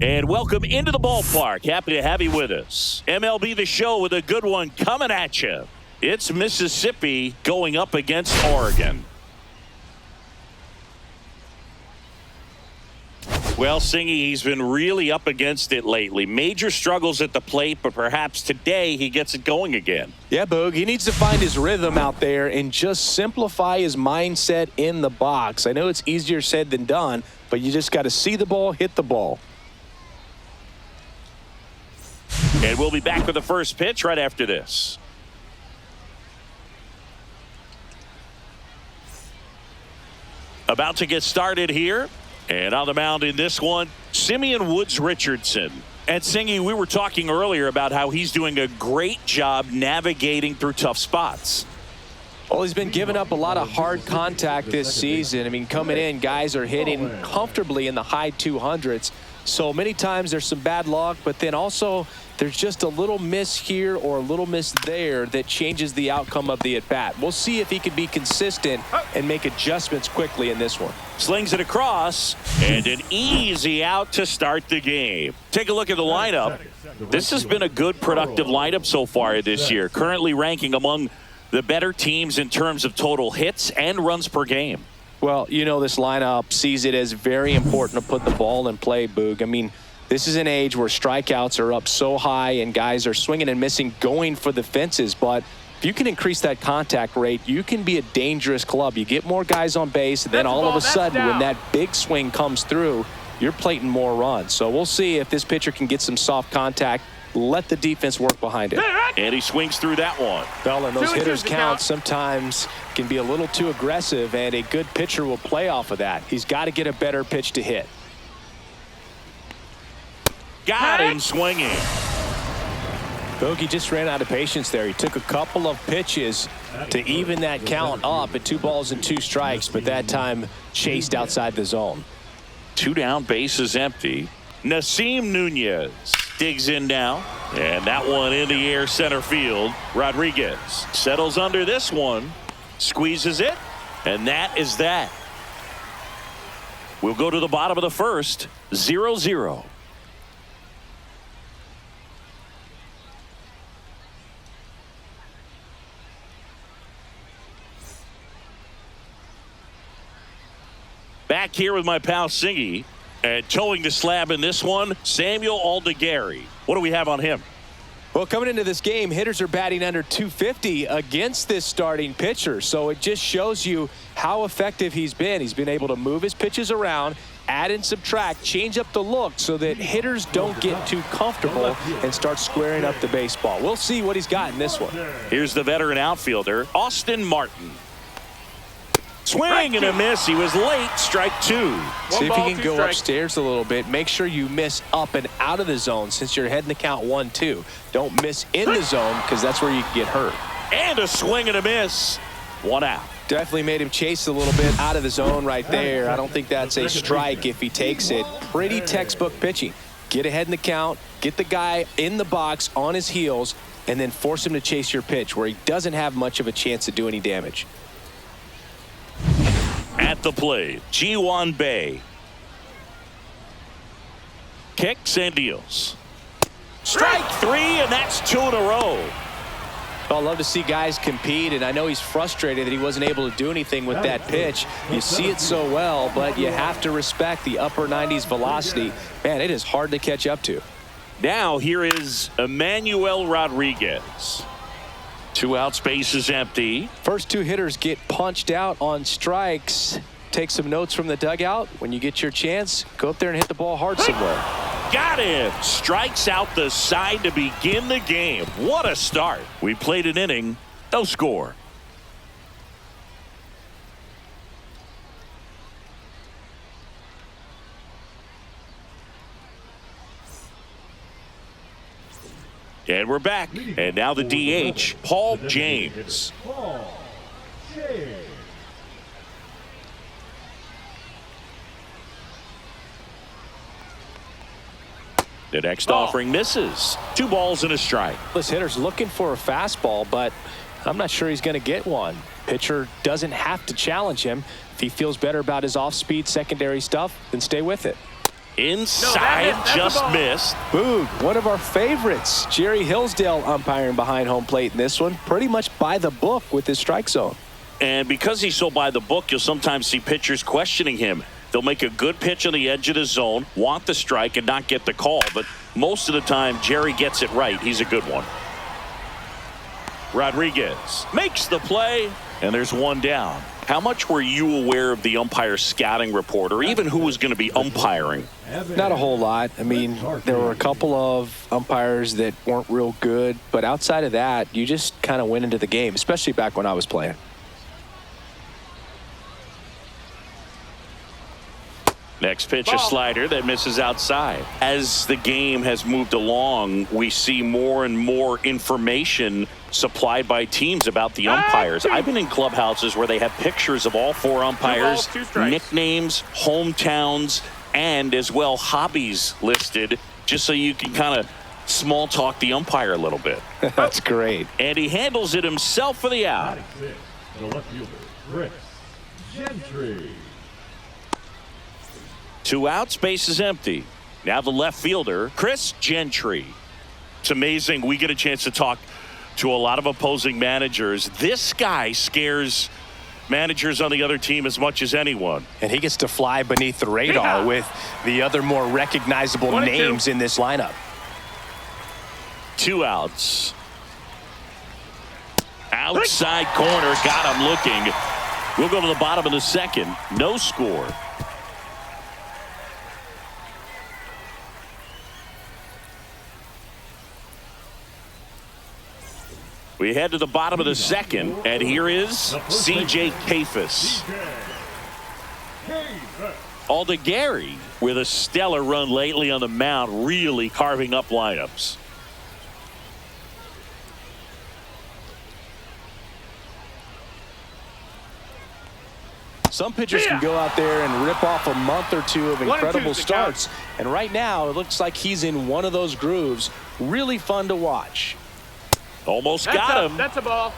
And welcome into the ballpark. Happy to have you with us. MLB The Show with a good one coming at you. It's Mississippi going up against Oregon. Well, Singy, he's been really up against it lately. Major struggles at the plate, but perhaps today he gets it going again. Yeah, Boog, he needs to find his rhythm out there and just simplify his mindset in the box. I know it's easier said than done, but you just got to see the ball, hit the ball. And we'll be back with the first pitch right after this. About to get started here. And on the mound in this one, Simeon Woods Richardson. And Singy, we were talking earlier about how he's doing a great job navigating through tough spots. Well, he's been giving up a lot of hard contact this season. I mean, coming in, guys are hitting comfortably in the high 200s. So many times there's some bad luck, but then also there's just a little miss here or a little miss there that changes the outcome of the at-bat. We'll see if he can be consistent and make adjustments quickly in this one. Slings it across, and an easy out to start the game. Take a look at the lineup. This has been a good, productive lineup so far this year, currently ranking among the better teams in terms of total hits and runs per game. Well, you know, this lineup sees it as very important to put the ball in play, Boog. I mean, this is an age where strikeouts are up so high and guys are swinging and missing, going for the fences. But if you can increase that contact rate, you can be a dangerous club. You get more guys on base, and then all of a sudden, when that big swing comes through, you're plating more runs. So we'll see if this pitcher can get some soft contact. Let the defense work behind it. And he swings through that one. Well, and those hitters count sometimes can be a little too aggressive, and a good pitcher will play off of that. He's got to get a better pitch to hit. Got him swinging. Bogey just ran out of patience there. He took a couple of pitches to even that count up at 2 balls and 2 strikes, but that time chased outside the zone. 2 down, bases empty. Nasim Nunez digs in now, and that one in the air center field. Rodriguez settles under this one, squeezes it, and that is that. We'll go to the bottom of the first, 0-0. Back here with my pal Singy. And towing the slab in this one, Samuel Aldegari. What do we have on him? Well, coming into this game, hitters are batting under 250 against this starting pitcher. So it just shows you how effective he's been. He's been able to move his pitches around, add and subtract, change up the look so that hitters don't get too comfortable and start squaring up the baseball. We'll see what he's got in this one. Here's the veteran outfielder, Austin Martin. Swing and a miss. He was late. Strike 2. See if he can go upstairs a little bit. Make sure you miss up and out of the zone since you're heading the count 1-2. Don't miss in the zone because that's where you can get hurt. And a swing and a miss. 1 out. Definitely made him chase a little bit out of the zone right there. I don't think that's a strike if he takes it. Pretty textbook pitching. Get ahead in the count, get the guy in the box on his heels, and then force him to chase your pitch where he doesn't have much of a chance to do any damage. At the plate, Ji-Hwan Bae. Kicks and deals. Strike 3, and that's 2 in a row. I love to see guys compete, and I know he's frustrated that he wasn't able to do anything with that pitch. You see it so well, but you have to respect the upper 90s velocity. Man, it is hard to catch up to. Now here is Emmanuel Rodriguez. 2 outs, base is empty. First 2 hitters get punched out on strikes. Take some notes from the dugout. When you get your chance, go up there and hit the ball hard somewhere. Got him. Strikes out the side to begin the game. What a start. We played an inning. No score. And we're back. And now the DH, Paul James. The next offering misses. 2 balls and a strike. This hitter's looking for a fastball, but I'm not sure he's going to get one. Pitcher doesn't have to challenge him. If he feels better about his off-speed secondary stuff, then stay with it. Inside, just missed. Boog, one of our favorites. Jerry Hillsdale umpiring behind home plate in this one. Pretty much by the book with his strike zone. And because he's so by the book, you'll sometimes see pitchers questioning him. They'll make a good pitch on the edge of the zone, want the strike, and not get the call. But most of the time, Jerry gets it right. He's a good one. Rodriguez makes the play, and there's one down. How much were you aware of the umpire scouting report, or even who was going to be umpiring? Not a whole lot. I mean, there were a couple of umpires that weren't real good, but outside of that, you just kind of went into the game, especially back when I was playing. Next pitch, a slider that misses outside. As the game has moved along, we see more and more information supplied by teams about the umpires. I've been in clubhouses where they have pictures of all four umpires, nicknames, hometowns, and as well hobbies listed, just so you can kind of small talk the umpire a little bit. That's great. And he handles it himself for the out. The left fielder, Chris Gentry. 2 outs, base is empty. Now the left fielder, Chris Gentry. It's amazing. We get a chance to talk to a lot of opposing managers. This guy scares managers on the other team as much as anyone. And he gets to fly beneath the radar with the other more recognizable names in this lineup. 2 outs. Outside corner, got him looking. We'll go to the bottom of the second. No score. We head to the bottom of the second, and here is C.J. Kafis. Aldegary with a stellar run lately on the mound, really carving up lineups. Some pitchers can go out there and rip off a month or two of incredible starts. And right now, it looks like he's in one of those grooves. Really fun to watch. Almost got him. That's a ball.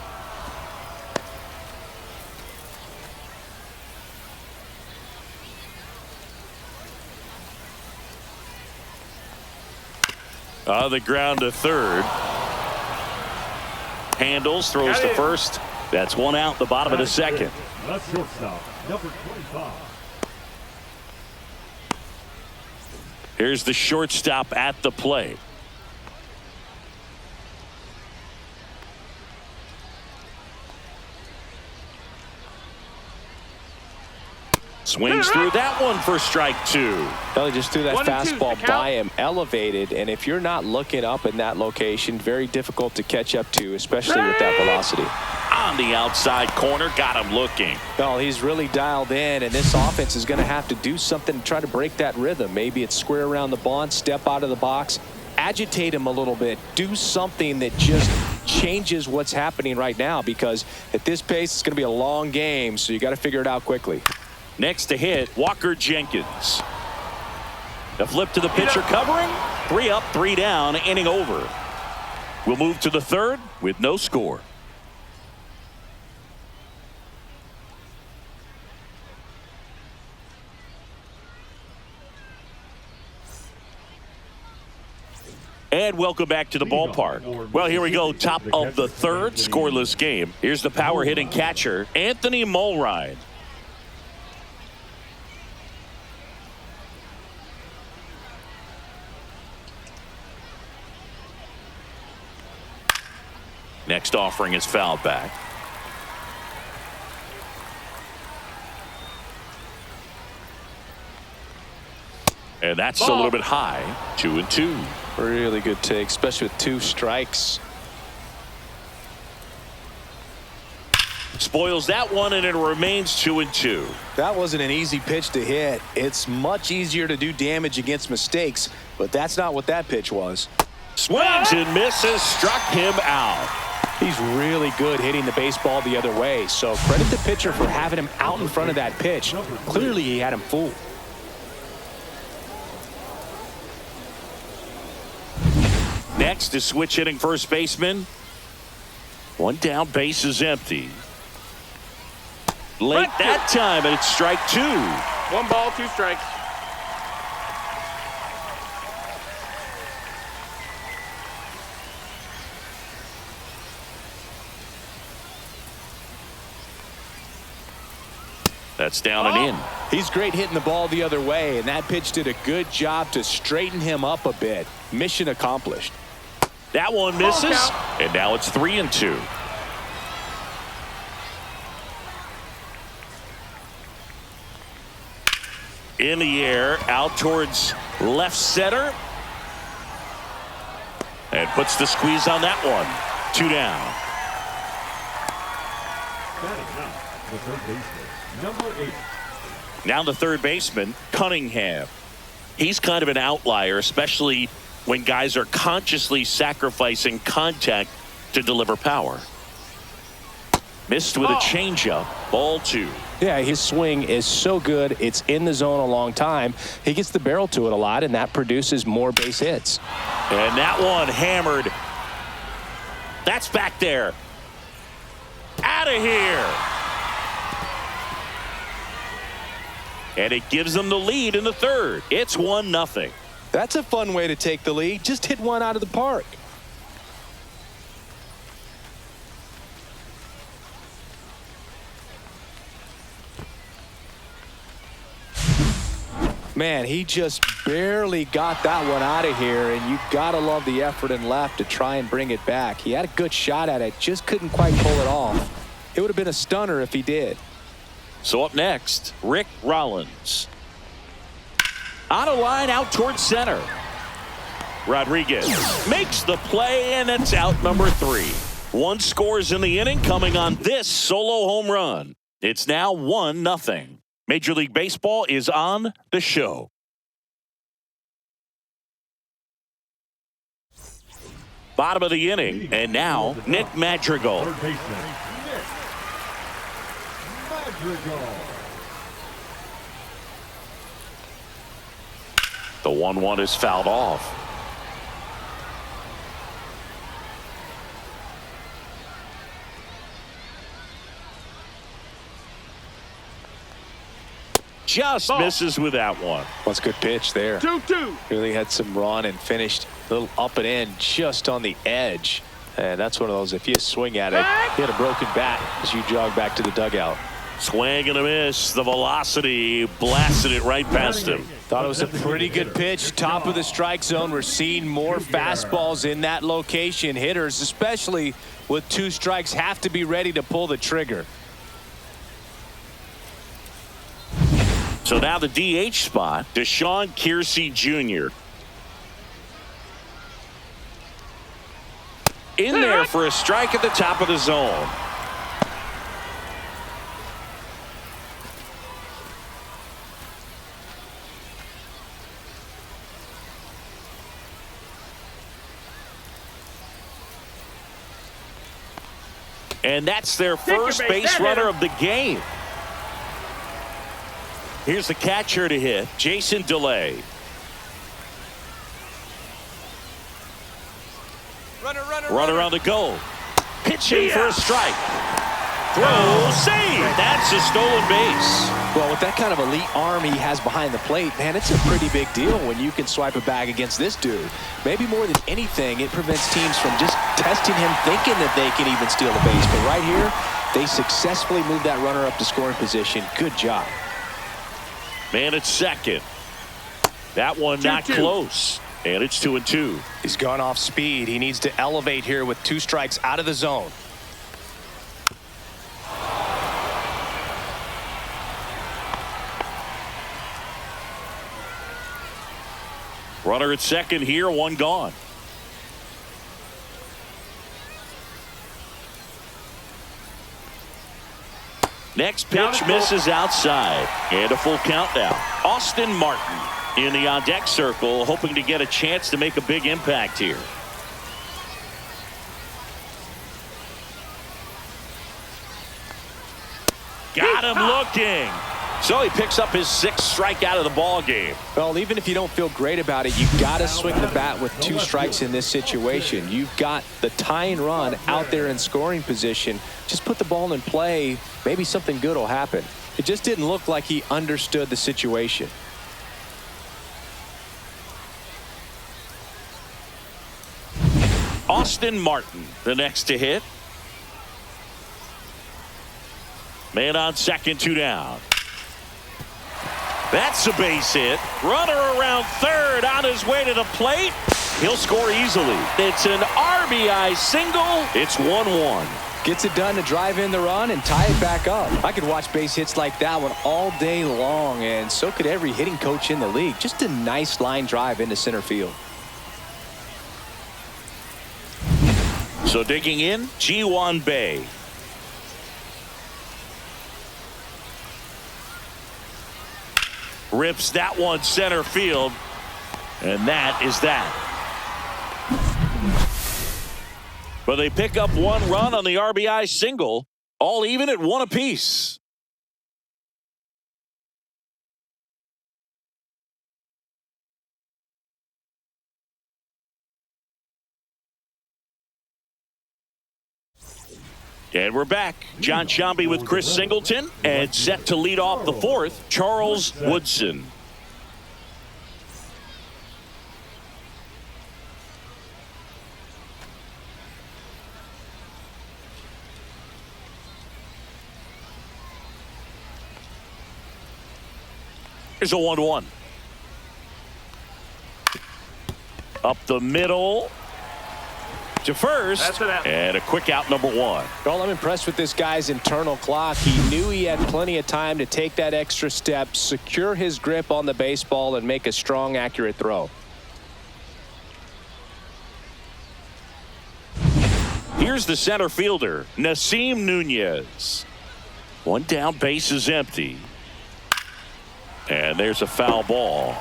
On the ground to third. Handles, throws to first. That's 1 out, the bottom of the second. That's shortstop, number 25. Here's the shortstop at the plate. Swings through that one for strike 2. Well, he just threw that fastball by him, elevated, and if you're not looking up in that location, very difficult to catch up to, especially with that velocity. On the outside corner, got him looking. Well, he's really dialed in, and this offense is going to have to do something to try to break that rhythm. Maybe it's square around the bunt, step out of the box, agitate him a little bit, do something that just changes what's happening right now, because at this pace, it's going to be a long game, so you got to figure it out quickly. Next to hit, Walker Jenkins. The flip to the pitcher covering. 3 up, 3 down, inning over. We'll move to the third with no score. And welcome back to the ballpark. Well, here we go, top of the third, scoreless game. Here's the power hitting catcher, Anthony Mulrine. Next offering is fouled back. And that's a little bit high. 2-2. Really good take, especially with 2 strikes. Spoils that one, and it remains 2-2. That wasn't an easy pitch to hit. It's much easier to do damage against mistakes, but that's not what that pitch was. Swings and misses, struck him out. He's really good hitting the baseball the other way, so credit the pitcher for having him out in front of that pitch. Clearly he had him fooled. Next is switch hitting first baseman. 1 down, base is empty. Late that time, and it's strike 2. 1 ball, 2 strikes. That's down and in. He's great hitting the ball the other way, and that pitch did a good job to straighten him up a bit. Mission accomplished. That one misses, and now it's 3-2. In the air, out towards left center. And puts the squeeze on that one. 2 down. Batting now, the third baseman, number 8. Now the third baseman, Cunningham. He's kind of an outlier, especially when guys are consciously sacrificing contact to deliver power. Missed with a changeup. Ball 2. Yeah, his swing is so good. It's in the zone a long time. He gets the barrel to it a lot, and that produces more base hits. And that one hammered. That's back there. Out of here. And it gives them the lead in the third. It's 1-0. That's a fun way to take the lead. Just hit one out of the park. Man, he just barely got that one out of here, and you gotta love the effort in left to try and bring it back. He had a good shot at it, just couldn't quite pull it off. It would have been a stunner if he did. So up next, Rick Rollins. On a line out towards center. Rodriguez makes the play, and it's out number 3. 1 scores in the inning coming on this solo home run. It's now 1-0. Major League Baseball is on the show. Bottom of the inning, and now Nick Madrigal. Third baseman, Nick Madrigal. The 1-1 is fouled off. Just misses with that one. What's a good pitch there. 2-2. Really had some run and finished a little up and in just on the edge. And that's one of those, if you swing at it, you had a broken bat as you jog back to the dugout. Swing and a miss. The velocity blasted it right past him. Thought it was a pretty good pitch. Top of the strike zone. We're seeing more fastballs in that location. Hitters, especially with 2 strikes, have to be ready to pull the trigger. So now the DH spot, Deshaun Kiersey Jr. In there for a strike at the top of the zone. And that's their first base runner of the game. Here's the catcher to hit, Jason DeLay. Runner on the go. Pitching for a strike. Throw, save. That's a stolen base. Well, with that kind of elite arm he has behind the plate, man, it's a pretty big deal when you can swipe a bag against this dude. Maybe more than anything, it prevents teams from just testing him, thinking that they can even steal the base. But right here, they successfully moved that runner up to scoring position. Good job. Man at second. That one not close. And it's 2-2. He's gone off speed. He needs to elevate here with 2 strikes out of the zone. Runner at second here, 1 gone. Next pitch misses outside. And a full count now. Austin Martin in the on-deck circle, hoping to get a chance to make a big impact here. Got him looking. So he picks up his 6th strikeout of the ball game. Well, even if you don't feel great about it, you've got to swing the bat with 2 strikes in this situation. You've got the tying run out there in scoring position. Just put the ball in play. Maybe something good will happen. It just didn't look like he understood the situation. Austin Martin, the next to hit. Man on second, 2 down. That's a base hit. Runner around third on his way to the plate. He'll score easily. It's an RBI single. It's 1-1. Gets it done to drive in the run and tie it back up. I could watch base hits like that one all day long, and so could every hitting coach in the league. Just a nice line drive into center field. So digging in, Ji-Hwan Bae. Rips that one center field, and that is that. But they pick up one run on the RBI single, all even at 1 apiece. And we're back. John Sciambi with Chris Singleton, and set to lead off the fourth, Charles Woodson. Here's a 1-1. Up the middle to first, and a quick out, number 1. Well, I'm impressed with this guy's internal clock. He knew he had plenty of time to take that extra step, secure his grip on the baseball, and make a strong, accurate throw. Here's the center fielder, Nasim Nunez. One down, base is empty. And there's a foul ball.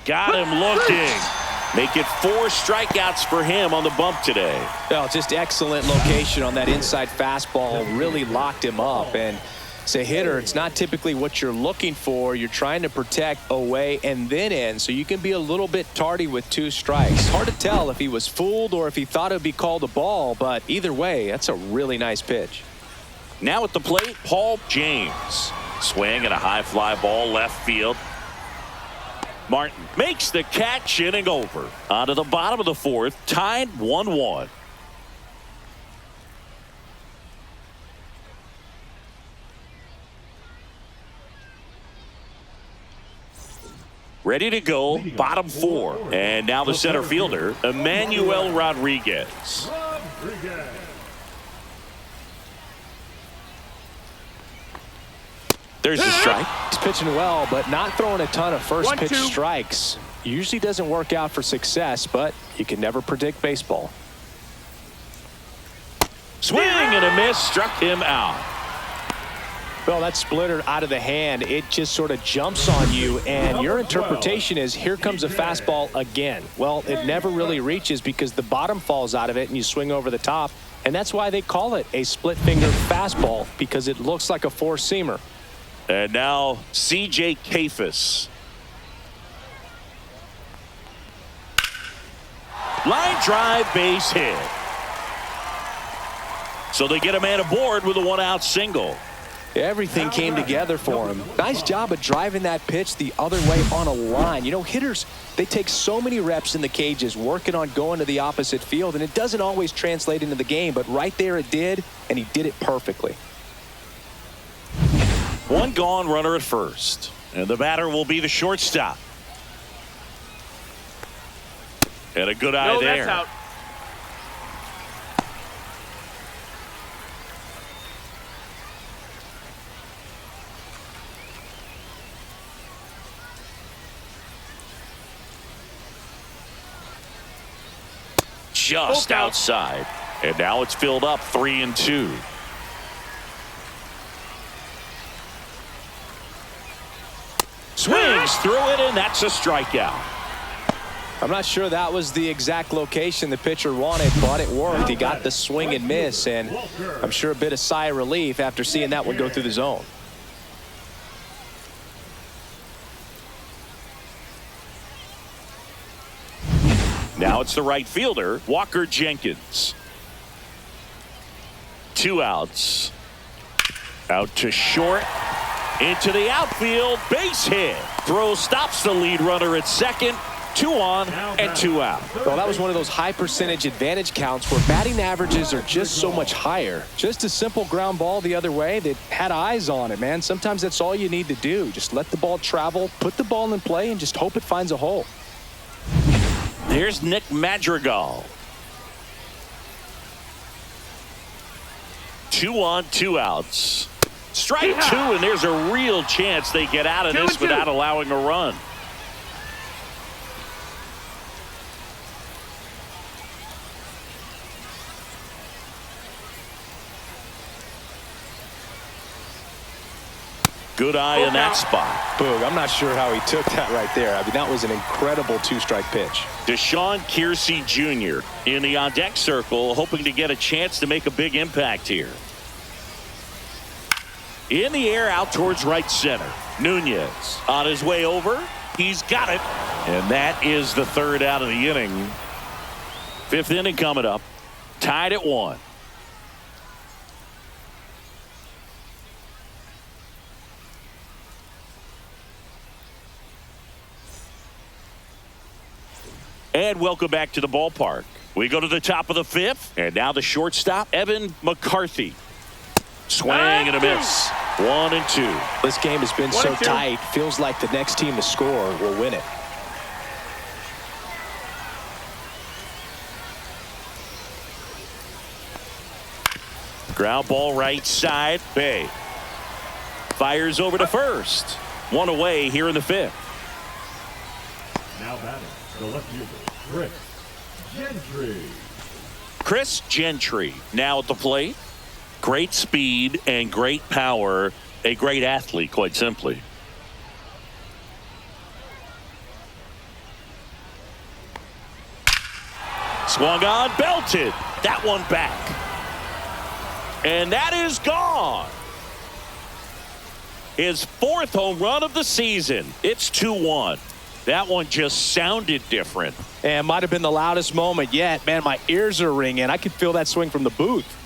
Got him looking. Make it 4 strikeouts for him on the bump today. Well, just excellent location on that inside fastball. Really locked him up. And as a hitter, it's not typically what you're looking for. You're trying to protect away and then in, so you can be a little bit tardy with 2 strikes. Hard to tell if he was fooled or if he thought it would be called a ball, but either way, that's a really nice pitch. Now at the plate, Paul James. Swing and a high fly ball left field. Martin makes the catch, inning over. On to the bottom of the fourth, tied 1-1. Ready to go, bottom 4. And now the center fielder, Emmanuel Rodriguez. There's a strike. He's pitching well, but not throwing a ton of first pitch strikes. Usually doesn't work out for success, but you can never predict baseball. Swing and a miss, struck him out. Well, that splitter out of the hand, it just sort of jumps on you, and your interpretation is, here comes a fastball again. Well, it never really reaches because the bottom falls out of it and you swing over the top, and that's why they call it a split finger fastball, because it looks like a four-seamer. And now C.J. Kafis. Line drive, base hit. So they get a man aboard with a 1-out single. Everything came together for him. Nice job of driving that pitch the other way on a line. You know, hitters, they take so many reps in the cages working on going to the opposite field, and it doesn't always translate into the game, but right there it did, and he did it perfectly. One gone, runner at first. And the batter will be the shortstop. And a good eye there. That's out. Just outside. And now it's filled up 3-2. Swings through it, and that's a strikeout. I'm not sure that was the exact location the pitcher wanted, but it worked. He got the swing and miss, and I'm sure a bit of sigh of relief after seeing that one go through the zone. Now it's the right fielder, Walker Jenkins. 2 outs. Out to short. Into the outfield, base hit. Throw stops the lead runner at second. 2 on and 2 out. Well, that was one of those high percentage advantage counts where batting averages are just so much higher. Just a simple ground ball the other way that had eyes on it, man. Sometimes that's all you need to do. Just let the ball travel, put the ball in play, and just hope it finds a hole. Here's Nick Madrigal. 2 on, 2 outs. Strike 2, and there's a real chance they get out of this without allowing a run. Good eye in that spot. Boog, I'm not sure how he took that right there. I mean, that was an incredible 2-strike pitch. Deshaun Kiersey Jr. in the on-deck circle, hoping to get a chance to make a big impact here. In the air, out towards right center. Nunez on his way over. He's got it. And that is the 3rd out of the inning. 5th inning coming up. Tied at 1. And welcome back to the ballpark. We go to the top of the 5th. And now the shortstop, Evan McCarthy. Swing and a miss. 1 and 2. This game has been so tight. Feels like the next team to score will win it. Ground ball right side. Bay fires over to first. 1 away here in the 5th. Now batting, the left fielder, Chris Gentry. Chris Gentry now at the plate. Great speed and great power. A great athlete, quite simply. Swung on, belted. That one back. And that is gone. His 4th home run of the season. It's 2-1. That one just sounded different. And might have been the loudest moment yet. Man, my ears are ringing. I could feel that swing from the booth.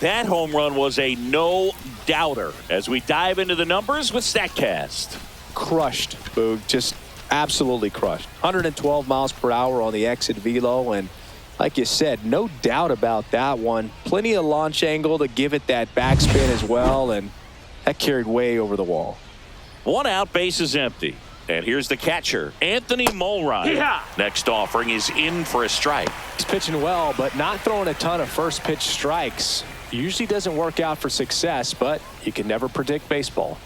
That home run was a no-doubter as we dive into the numbers with StatCast. Crushed, Boog. Just absolutely crushed. 112 miles per hour on the exit velo, and like you said, no doubt about that one. Plenty of launch angle to give it that backspin as well, and that carried way over the wall. 1 out, base is empty. And here's the catcher, Anthony Mulrine. Yeah. Next offering is in for a strike. He's pitching well, but not throwing a ton of first pitch strikes. Usually doesn't work out for success, but you can never predict baseball.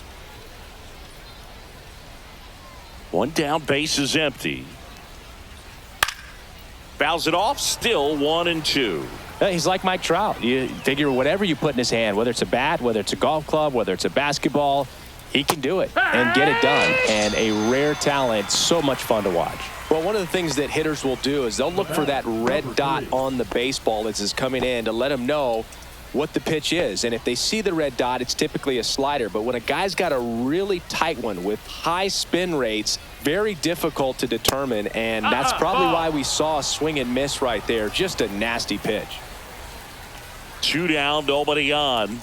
1 down, base is empty. Fouls it off, still 1 and 2. He's like Mike Trout. You figure whatever you put in his hand, whether it's a bat, whether it's a golf club, whether it's a basketball, he can do it and get it done. And a rare talent, so much fun to watch. Well, one of the things that hitters will do is they'll look for that red dot on the baseball as it's coming in to let them know what the pitch is. And if they see the red dot, it's typically a slider. But when a guy's got a really tight one with high spin rates, very difficult to determine. And that's probably why we saw a swing and miss right there. Just a nasty pitch. 2 down, nobody on.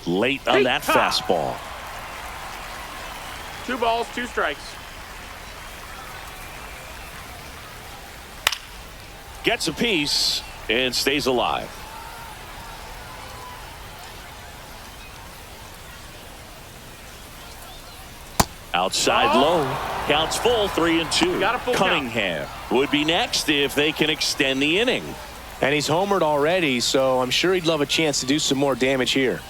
Late on that fastball. 2 balls, 2 strikes. Gets a piece and stays alive. Outside low. Counts full, 3 and 2. Got a full Cunningham would be next if they can extend the inning. And he's homered already, so I'm sure he'd love a chance to do some more damage here.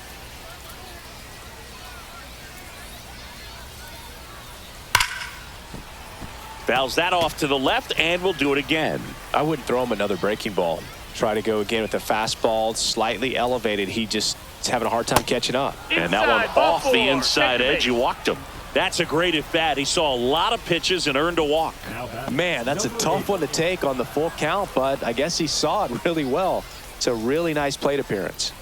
Fouls that off to the left and will do it again. I wouldn't throw him another breaking ball. Try to go again with a fastball slightly elevated. He just is having a hard time catching up. And that one Inside, ball off the 4. inside Take the edge. You walked him. That's a great at bat. He saw a lot of pitches and earned a walk. Man, that's a tough one to take on the full count, but I guess he saw it really well. It's a really nice plate appearance.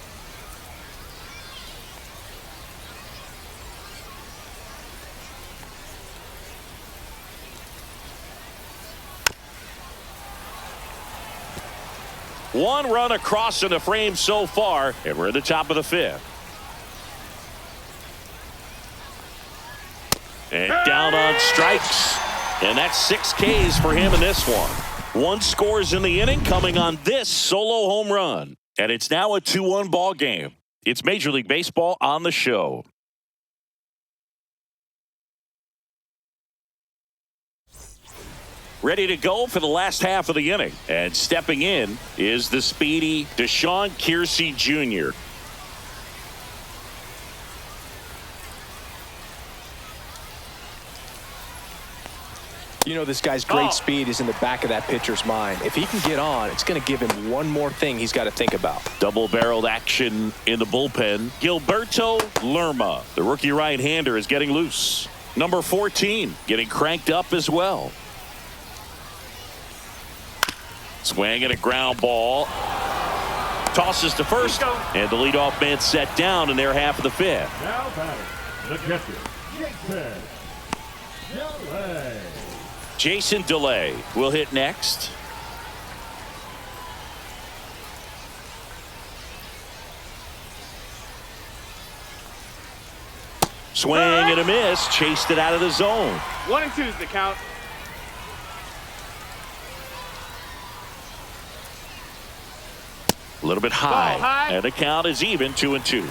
One run across in the frame so far, and we're at the top of the fifth. And down on strikes. And that's 6 Ks for him in this one. 1 scores in the inning coming on this solo home run. And it's now a 2-1 ball game. It's Major League Baseball on the show. Ready to go for the last half of the inning. And stepping in is the speedy Deshaun Kiersey Jr. You know, this guy's great speed is in the back of that pitcher's mind. If he can get on, it's going to give him one more thing he's got to think about. Double-barreled action in the bullpen. Gilberto Lerma, the rookie right-hander, is getting loose. Number 14 getting cranked up as well. Swing and a ground ball. Tosses to first, and the leadoff man set down in their half of the fifth. Now batting, the catcher, Jason Delay. Jason Delay will hit next. Swing and a miss. Chased it out of the zone. 1-2 is the count. A little bit high. And the count is even, 2-2.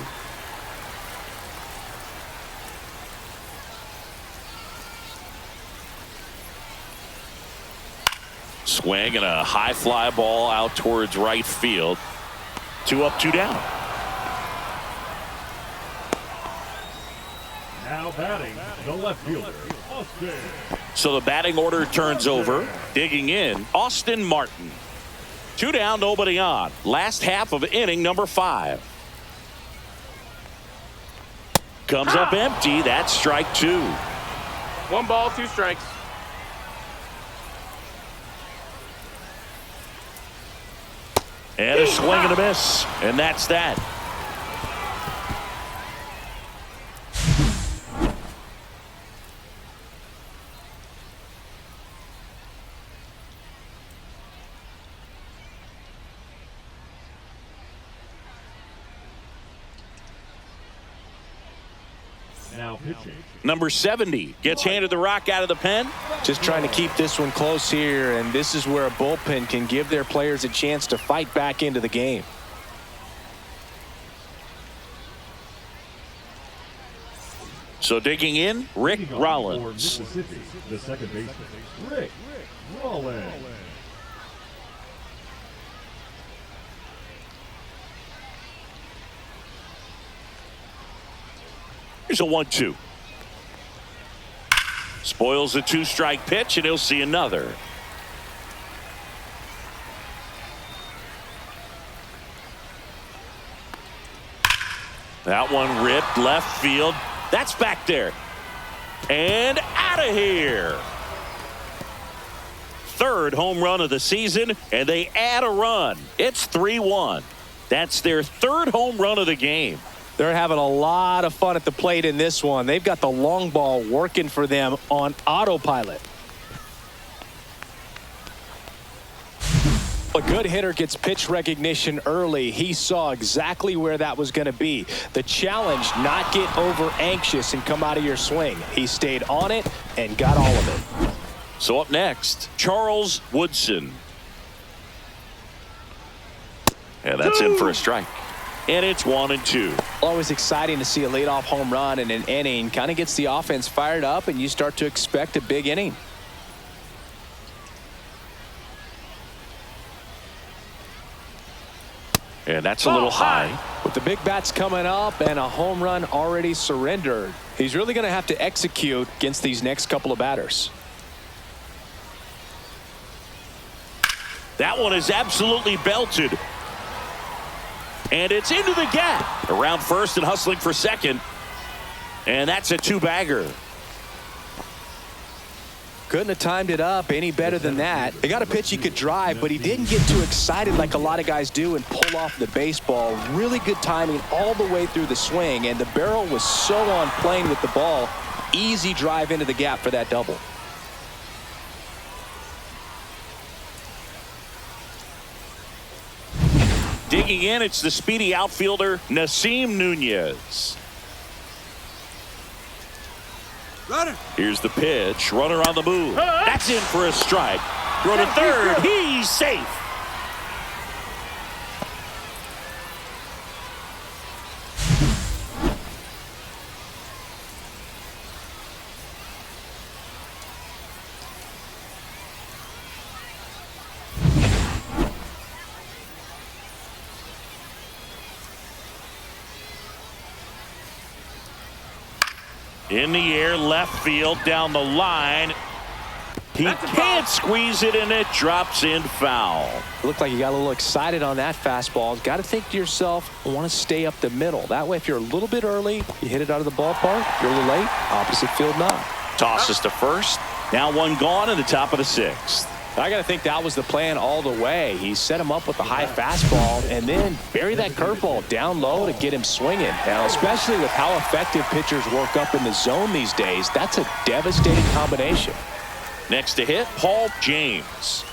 Swing and a high fly ball out towards right field. 2 up, 2 down. Now batting, the left fielder, Austin. So the batting order turns over. Digging in, Austin Martin. 2 down, nobody on. Last half of inning number 5. Comes up empty. That's strike 2. 1 ball, 2 strikes. And a swing and a miss. And that's that. Now pitching. Number 70 gets handed the rock out of the pen. Just trying to keep this one close here, and this is where a bullpen can give their players a chance to fight back into the game. So digging in, Rick Leading off Rollins. for Mississippi, the second baseman, Rick Rollins. Here's a 1-2. Spoils the 2-strike pitch, and he'll see another. That one ripped left field. That's back there. And out of here. 3rd home run of the season, and they add a run. It's 3-1. That's their 3rd home run of the game. They're having a lot of fun at the plate in this one. They've got the long ball working for them on autopilot. A good hitter gets pitch recognition early. He saw exactly where that was going to be. The challenge, not get over anxious and come out of your swing. He stayed on it and got all of it. So up next, Charles Woodson. And that's in for a strike. And it's 1-2. Always exciting to see a leadoff home run in an inning. Kind of gets the offense fired up, and you start to expect a big inning. And that's a little high. With the big bats coming up and a home run already surrendered, he's really going to have to execute against these next couple of batters. That one is absolutely belted. And it's into the gap. Around first and hustling for second. And that's a 2-bagger. Couldn't have timed it up any better than that. They got a pitch he could drive, but he didn't get too excited like a lot of guys do and pull off the baseball. Really good timing all the way through the swing, and the barrel was so on plane with the ball. Easy drive into the gap for that double. Digging in, it's the speedy outfielder, Nasim Nunez. Runner. Here's the pitch. Runner on the move. That's in for a strike. Throw to third. He's safe. In the air, left field, down the line. He can't squeeze it, and it drops in foul. It looked like you got a little excited on that fastball. Got to think to yourself, I want to stay up the middle. That way, if you're a little bit early, you hit it out of the ballpark. If you're a little late, opposite field not. Tosses to first. Now one gone in the top of the sixth. I got to think that was the plan all the way. He set him up with a high fastball and then bury that curveball down low to get him swinging. Now, especially with how effective pitchers work up in the zone these days, that's a devastating combination. Next to hit, Paul James.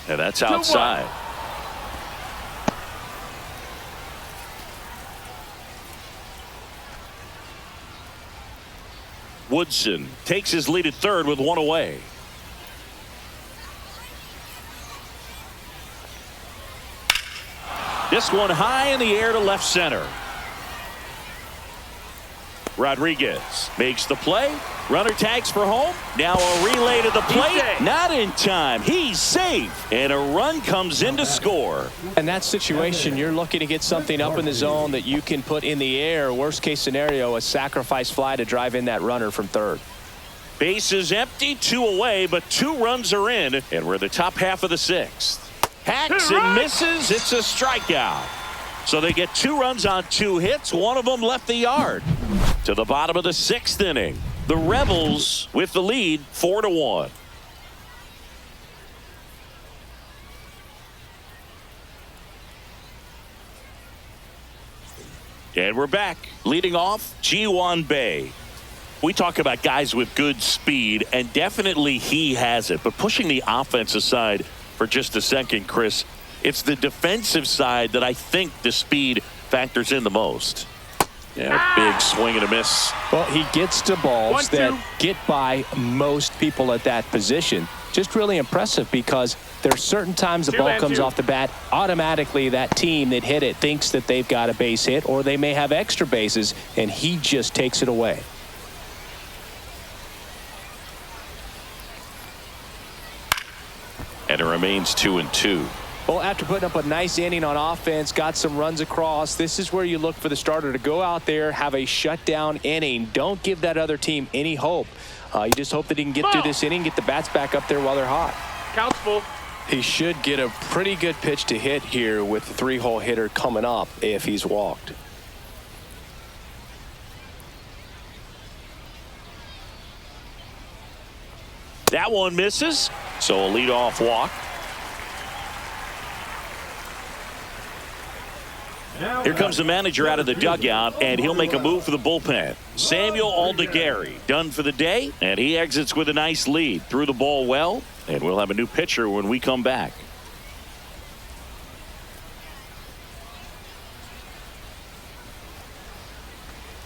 And that's outside. Woodson takes his lead at third with one away. This one high in the air to left center. Rodriguez makes the play. Runner tags for home. Now a relay to the plate. Not in time. He's safe. And a run comes in to score. In that situation, you're looking to get something up in the zone that you can put in the air. Worst case scenario, a sacrifice fly to drive in that runner from third. Base is empty, two away, but 2 runs are in, and we're in the top half of the sixth. Hacks and misses. It's a strikeout. So they get 2 runs on 2 hits. One of them left the yard. To the bottom of the 6th inning. The Rebels with the lead 4-1. And we're back. Leading off, Ji-Hwan Bae. We talk about guys with good speed, and definitely he has it. But pushing the offense aside for just a second, Chris, it's the defensive side that I think the speed factors in the most. Yeah, big swing and a miss. Well, he gets to balls that get by most people at that position. Just really impressive because there are certain times the ball comes off the bat, automatically that team that hit it thinks that they've got a base hit or they may have extra bases, and he just takes it away. And it remains 2-2. Well, after putting up a nice inning on offense, got some runs across, this is where you look for the starter to go out there, have a shutdown inning. Don't give that other team any hope. You just hope that he can get through this inning, get the bats back up there while they're hot. Count's full. He should get a pretty good pitch to hit here with the 3-hole hitter coming up if he's walked. That one misses, so a leadoff walk. Here comes the manager out of the dugout, and he'll make a move for the bullpen. Samuel Aldegari done for the day, and he exits with a nice lead. Threw the ball well, and we'll have a new pitcher when we come back.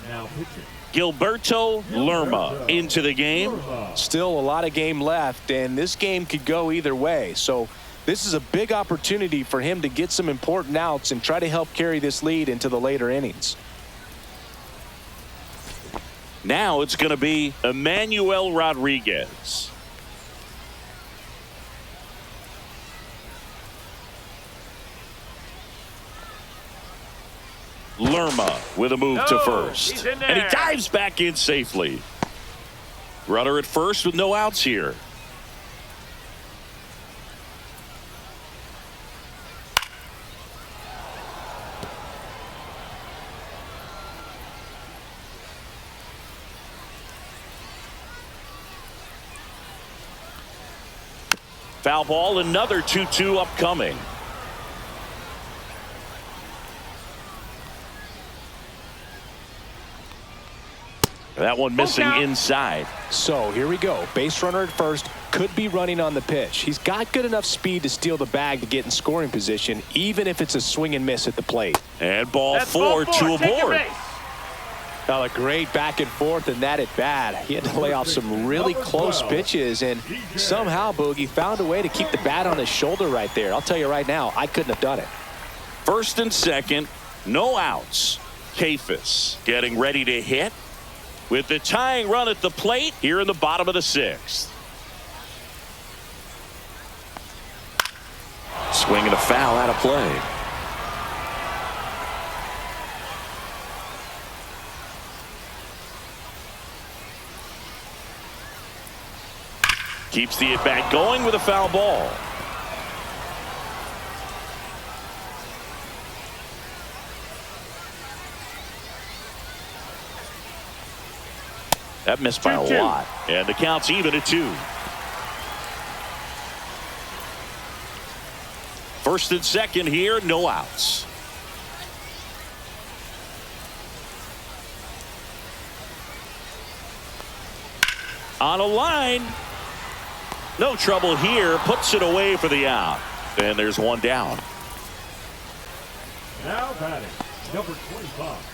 Now pitching. Gilberto Lerma into the game. Still a lot of game left, and this game could go either way. So this is a big opportunity for him to get some important outs and try to help carry this lead into the later innings. Now it's going to be Emmanuel Rodriguez. Lerma with a move to first. And he dives back in safely. Runner at first with no outs here. Foul ball, another 2-2 upcoming. That one missing inside. So here we go. Base runner at first, could be running on the pitch. He's got good enough speed to steal the bag to get in scoring position, even if it's a swing and miss at the plate. And ball That's four ball to four. a Take your board. base. A great back and forth, and that at bat. He had to lay off some really close pitches, and somehow Boogie found a way to keep the bat on his shoulder right there. I'll tell you right now, I couldn't have done it. First and second, no outs. Kafis getting ready to hit with the tying run at the plate here in the bottom of the sixth. Swinging a foul out of play. Keeps the at-bat going with a foul ball. That missed by a 2-2. lot. And the count's even at 2. First and second here, no outs. On a line. No trouble here. Puts it away for the out. And there's one down. Now batting, number 25.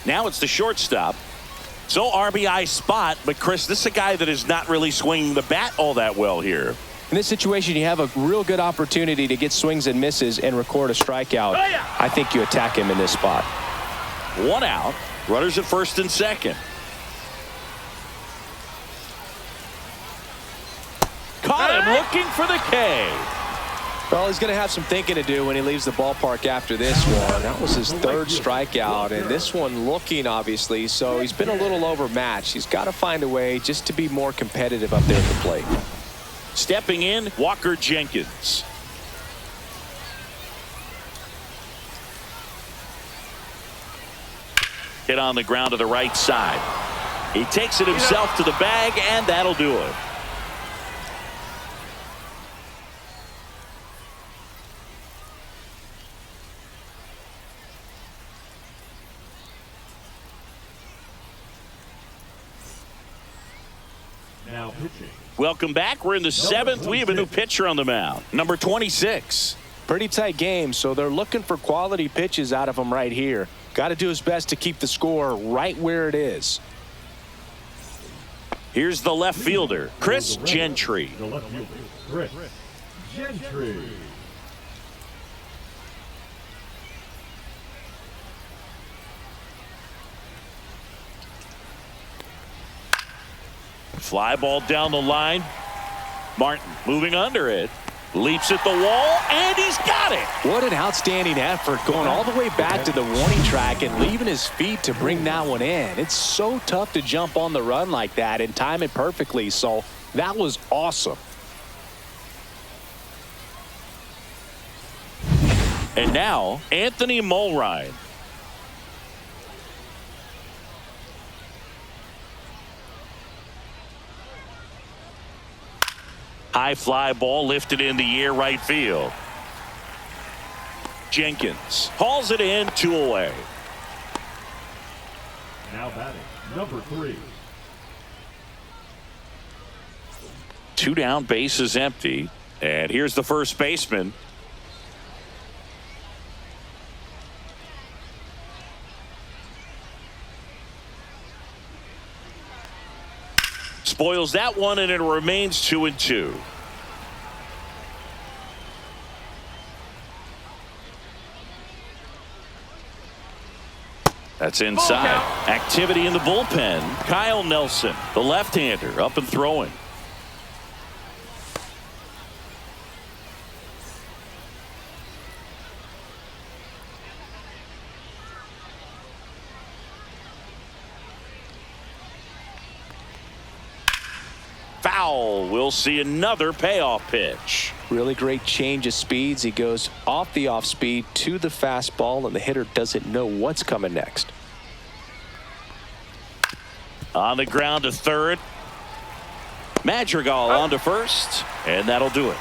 Now it's the shortstop. So RBI spot, but Chris, this is a guy that is not really swinging the bat all that well here. In this situation, you have a real good opportunity to get swings and misses and record a strikeout. I think you attack him in this spot. One out. Runners at first and second. Caught him looking for the K. Well, he's going to have some thinking to do when he leaves the ballpark after this one. That was his third strikeout, and this one looking, obviously, so he's been a little overmatched. He's got to find a way just to be more competitive up there at the plate. Stepping in, Walker Jenkins. Hit on the ground to the right side. He takes it himself to the bag, and that'll do it. Now pitching. Welcome back. We're in the seventh. We have a new pitcher on the mound. Number 26. Pretty tight game, so they're looking for quality pitches out of him right here. Got to do his best to keep the score right where it is. Here's the left fielder, Chris Gentry. The left fielder, Chris Gentry. Fly ball down the line. Martin moving under it. Leaps at the wall, and he's got it. What an outstanding effort, going all the way back to the warning track and leaving his feet to bring that one in. It's so tough to jump on the run like that and time it perfectly, so that was awesome. And now, Anthony Mulrine. High fly ball lifted in the air right field. Jenkins hauls it in, 2 away. Now batting, number 3. 2 down, base is empty. And here's the first baseman. Spoils that one, and it remains 2-2. That's inside. Activity in the bullpen. Kyle Nelson, the left-hander, up and throwing. Foul. We'll see another payoff pitch. Really great change of speeds. He goes off the off speed to the fastball, and the hitter doesn't know what's coming next. On the ground to third. Madrigal on to first, and that'll do it.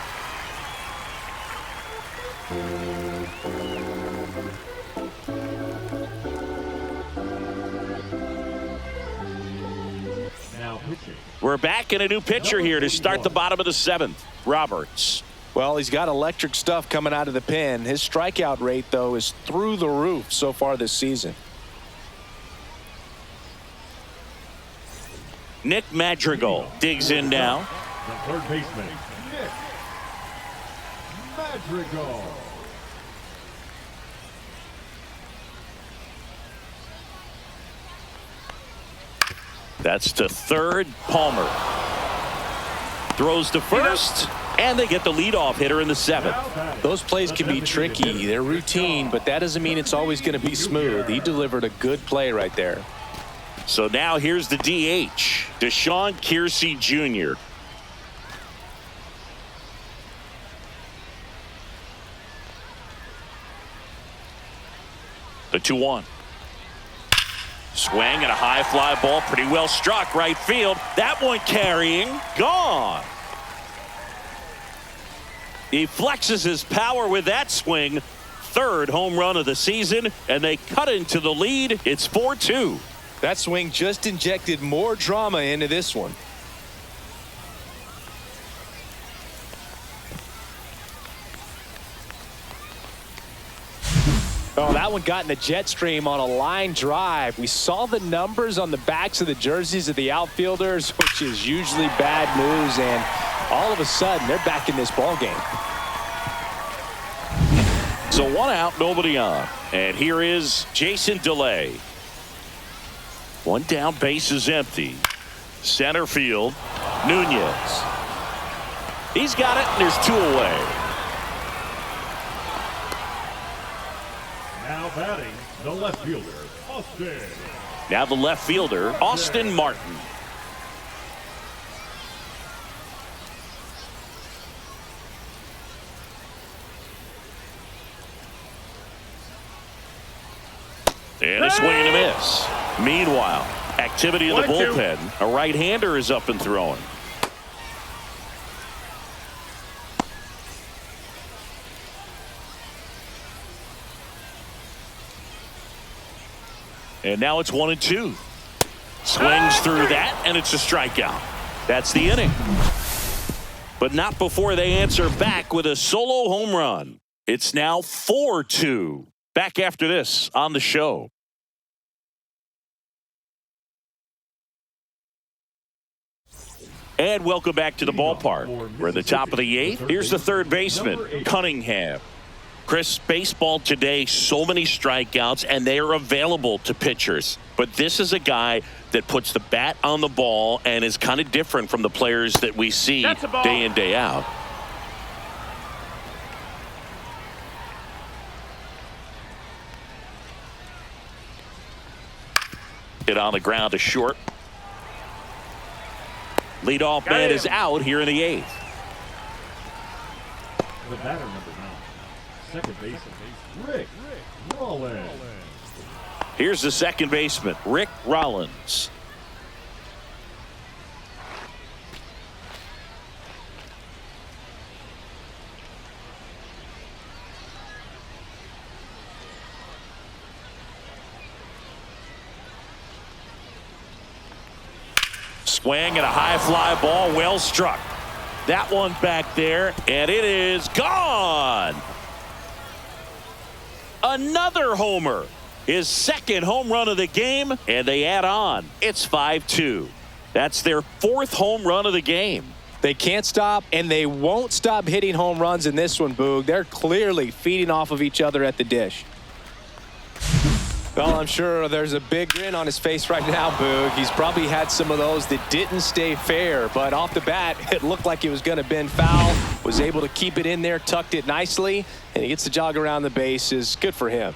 We're back in a new pitcher here to start the bottom of the 7th. Roberts. Well, he's got electric stuff coming out of the pen. His strikeout rate, though, is through the roof so far this season. Nick Madrigal digs in now. The third baseman, Nick Madrigal. That's to third. Palmer throws to first, and they get the leadoff hitter in the 7th. Those plays can be tricky. They're routine, but that doesn't mean it's always going to be smooth. He delivered a good play right there. So now here's the DH, Deshaun Kiersey Jr. The 2-1. Swing and a high fly ball, pretty well struck right field. That one carrying, gone. He flexes his power with that swing. Third home run of the season, and they cut into the lead. It's 4-2. That swing just injected more drama into this one. Oh, that one got in the jet stream on a line drive. We saw the numbers on the backs of the jerseys of the outfielders, which is usually bad news, and all of a sudden they're back in this ball game. So 1 out, nobody on, and here is Jason DeLay. 1 down, base is empty. Center field, Nunez. He's got it, and there's 2 away. Now batting, the left fielder, Austin. Now the left fielder, Austin Martin. And a swing and a miss. Meanwhile, activity in the 1-2. bullpen. A right-hander is up and throwing. And now it's 1-2. Swings through that, and it's a strikeout. That's the inning. But not before they answer back with a solo home run. It's now 4-2. Back after this on the show. And welcome back to the ballpark. We're at the top of the 8th. Here's the third baseman, Cunningham. Chris, baseball today, so many strikeouts, and they are available to pitchers. But this is a guy that puts the bat on the ball and is kind of different from the players that we see day in, day out. Hit on the ground to short. Leadoff man is out here in the 8th. The batter, number 9, second baseman, Rick Rollins. Here's the second baseman, Rick Rollins. Swing and a high fly ball, well struck. That one back there, and it is gone. Another homer. His second home run of the game, and they add on. It's 5-2. That's their 4th home run of the game. They can't stop, and they won't stop hitting home runs in this one, Boog. They're clearly feeding off of each other at the dish. Well, I'm sure there's a big grin on his face right now, Boog. He's probably had some of those that didn't stay fair, but off the bat, it looked like it was going to bend foul. Was able to keep it in there, tucked it nicely, and he gets the jog around the bases. Good for him.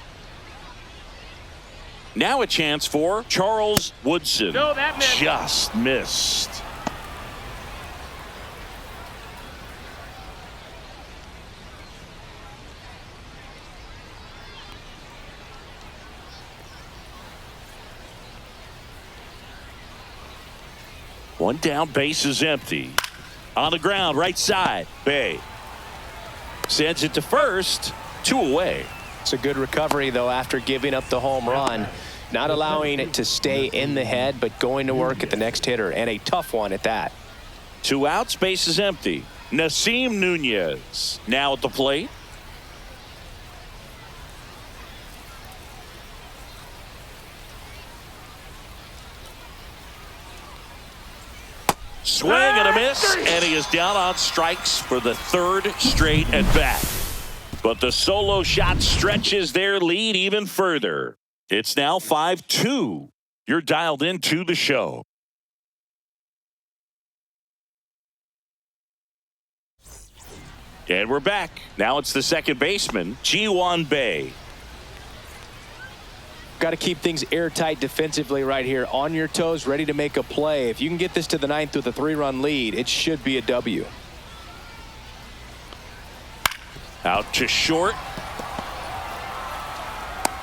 Now a chance for Charles Woodson. No, that missed. Just missed. One down, base is empty. On the ground, right side, Bay. Sends it to first, 2 away. It's a good recovery, though, after giving up the home run. not allowing it to stay in the head, but going to work at the next hitter, and a tough one at that. 2 outs, base is empty. Nasim Nunez now at the plate. Swing and a miss, and he is down on strikes for the 3rd straight at bat. But the solo shot stretches their lead even further. It's now 5-2. You're dialed into the show. And we're back. Now it's the second baseman, Ji-Hwan Bae. Got to keep things airtight defensively right here. On your toes, ready to make a play. If you can get this to the 9th with a 3-run lead, it should be a W. Out to short.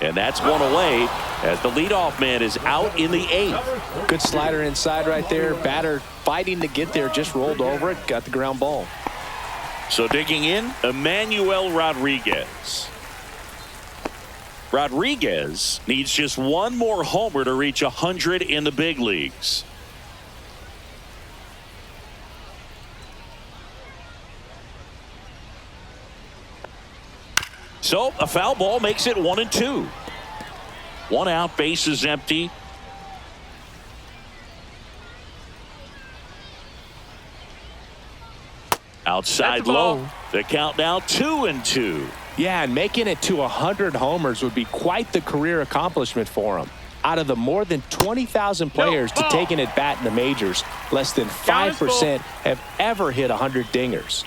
And that's one away as the leadoff man is out in the 8th. Good slider inside right there. Batter fighting to get there, just rolled over it, got the ground ball. So digging in, Emmanuel Rodriguez. Rodriguez needs just one more homer to reach 100 in the big leagues. So a foul ball makes it 1-2. 1 out, base is empty. Outside low. The count now 2-2. Yeah, and making it to 100 homers would be quite the career accomplishment for him. Out of the more than 20,000 players to take an at-bat in the majors, less than 5% have ever hit 100 dingers.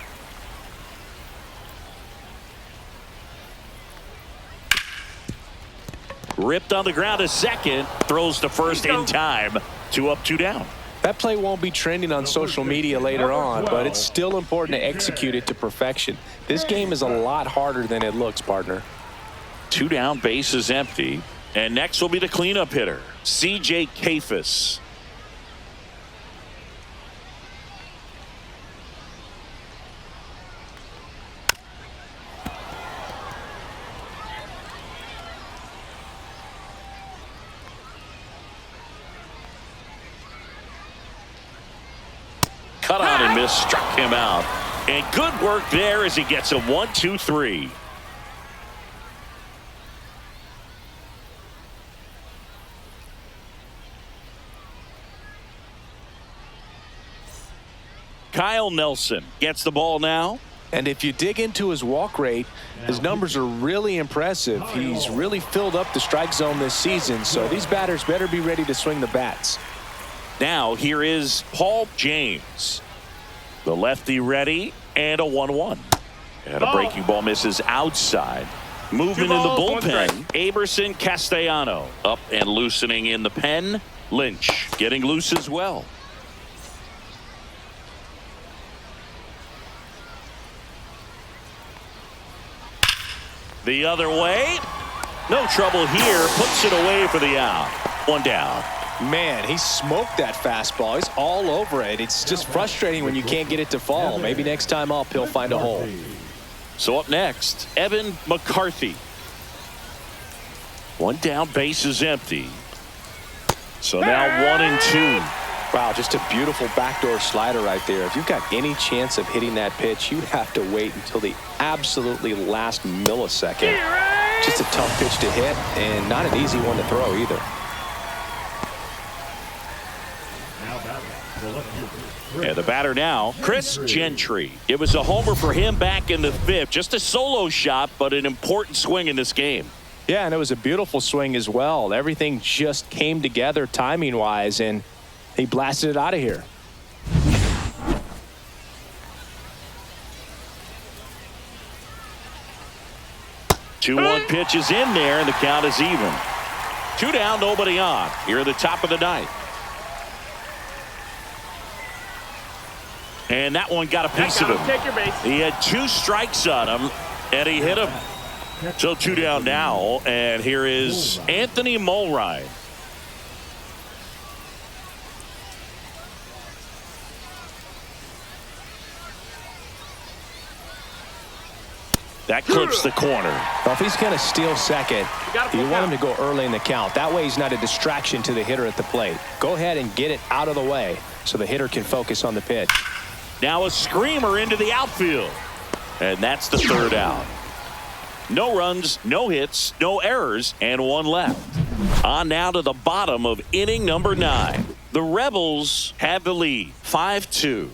Ripped on the ground to second. Throws to first in time. 2 up, 2 down. That play won't be trending on social media later on, but it's still important to execute it to perfection. This game is a lot harder than it looks, partner. 2 down, base is empty. And next will be the cleanup hitter, C.J. Kafis. Cut on and miss, struck him out. And good work there as he gets a 1-2-3. Kyle Nelson gets the ball now. And if you dig into his walk rate, his numbers are really impressive. He's really filled up the strike zone this season, so these batters better be ready to swing the bats. Now here is Paul James. The lefty ready, and a 1-1. And a breaking ball misses outside. Moving in the bullpen, Aberson Castellano. Up and loosening in the pen. Lynch getting loose as well. The other way. No trouble here. Puts it away for the out. 1 down. Man, he smoked that fastball. He's all over it. It's just frustrating when you can't get it to fall. Maybe next time up, he'll find a hole. So up next, Evan McCarthy. 1 down, base is empty. So now 1-2. Wow, just a beautiful backdoor slider right there. If you've got any chance of hitting that pitch, you have to wait until the absolutely last millisecond. Just a tough pitch to hit and not an easy one to throw either. And the batter now, Chris Gentry. It was a homer for him back in the 5th. Just a solo shot, but an important swing in this game. Yeah, and it was a beautiful swing as well. Everything just came together timing-wise, and he blasted it out of here. Two 2-1 pitch is in there, and the count is even. 2 down, nobody on. Here at the top of the 9th. And that one got a piece of him. Take your base. He had 2 strikes on him, and he hit him. So 2 down now, and here is Anthony Mulrine. That clips the corner. Well, if he's going to steal second, gotta you pull want him to down. go early in the count. That way he's not a distraction to the hitter at the plate. Go ahead and get it out of the way so the hitter can focus on the pitch. Now a screamer into the outfield. And that's the third out. No runs, no hits, no errors, and one left. On now to the bottom of inning number 9. The Rebels have the lead, 5-2.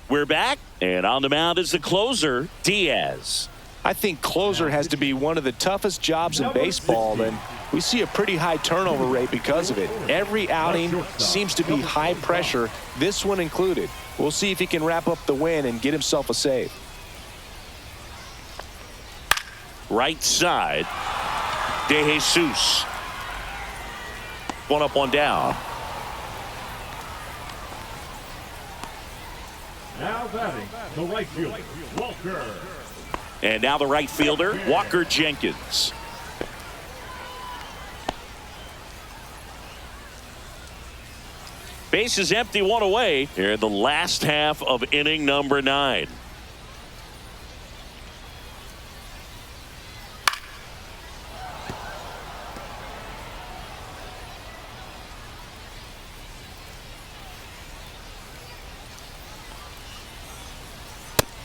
We're back, and on the mound is the closer, Diaz. I think closer has to be one of the toughest jobs in baseball, and we see a pretty high turnover rate because of it. Every outing seems to be high pressure, this one included. We'll see if he can wrap up the win and get himself a save. Right side, De Jesus. One up, one down. Now batting, the right fielder, Walker. And now the right fielder, Walker Jenkins. Base is empty, one away here in the last half of inning number 9.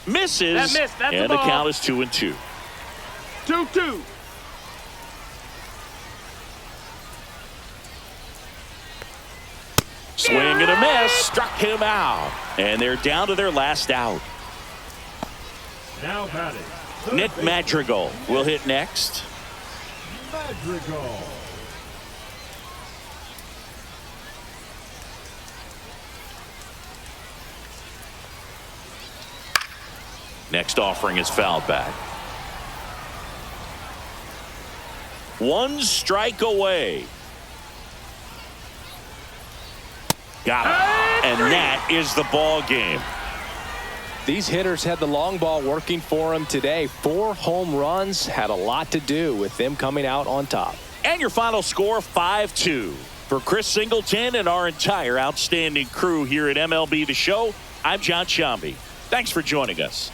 Misses, That missed. That's a and the ball. count is 2-2. 2-2. Swing and a miss, struck him out, and they're down to their last out. Now batting, Nick Madrigal will hit next. Madrigal. Next offering is fouled back. One strike away. Got it. And that is the ball game. These hitters had the long ball working for them today. 4 home runs had a lot to do with them coming out on top. And your final score, 5-2. For Chris Singleton and our entire outstanding crew here at MLB The Show, I'm John Shambi. Thanks for joining us.